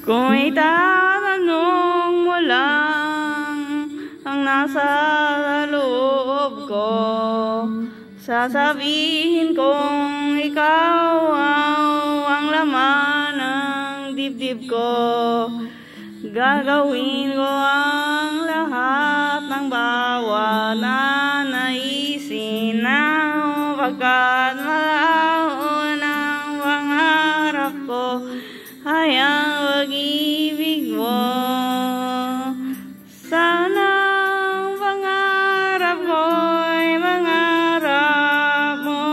Kung itatanong mo lang ang nasa loob ko, sasabihin kong ikaw ang laman ng dibdib ko. Gagawin ko ang lahat ng bawat na naisin na pagkat malaon ang pangarap ko ay ang pag-ibig mo. Sana ang pangarap ko ay mangarap mo.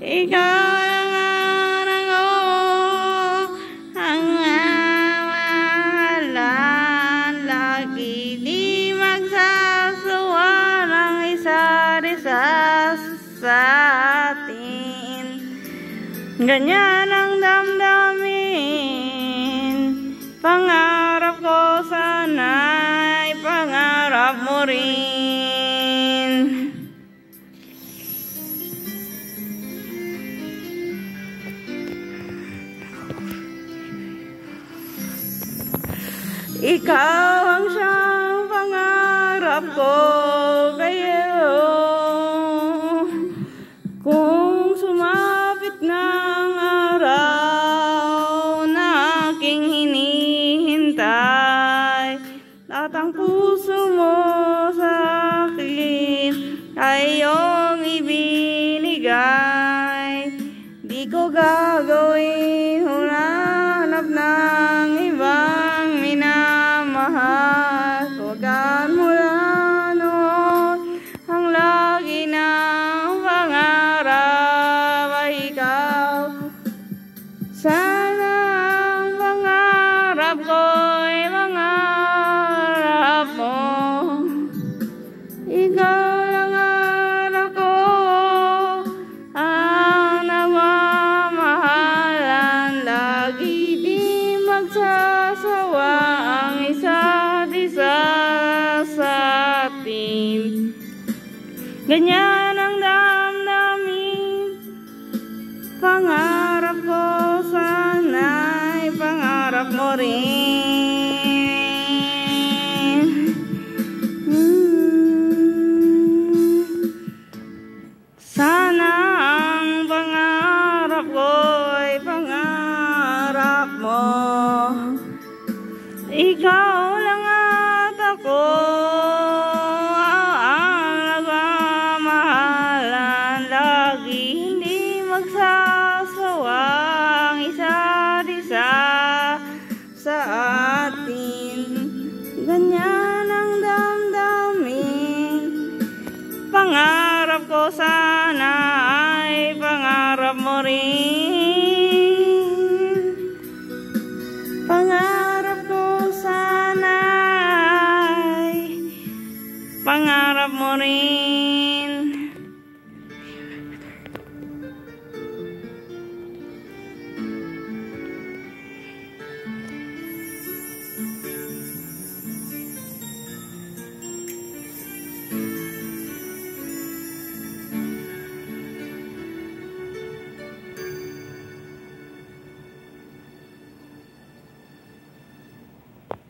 Ikaw lang ang ako, ang mahalan. Lagi di magsasawa ng isa't isa sa atin. Ganyan ang damdamin. Pangarap ko sana ipangarap mo rin. Ikaw ang siyang pangarap ko kayo. Kung sumapit ng araw na aking hinihintay, at ang puso mo sa akin ay iyong ibinigay, di ko gagawin hulanap ng ibang minamahal. Huwag mula noon ang lagi ng pangarap ay ikaw. Sana ang pangarap ko ay mangarap mo. Ikaw lang ang ako, ang nagmamahalan. Lagi di magsasawa ang isa't isa sa atin. Ganyan ang damdamin. Pangarap ko sana ipangarap mo rin. Sana ang pangarap ko ay pangarap mo. Ikaw lang at ako, ang nagmamahalan. Lagi hindi magsasawa ang isa't isa sa atin. Ganyan ang damdamin. Pangarap ko sana ay pangarap mo rin. Pangarap ko sana ay pangarap mo rin.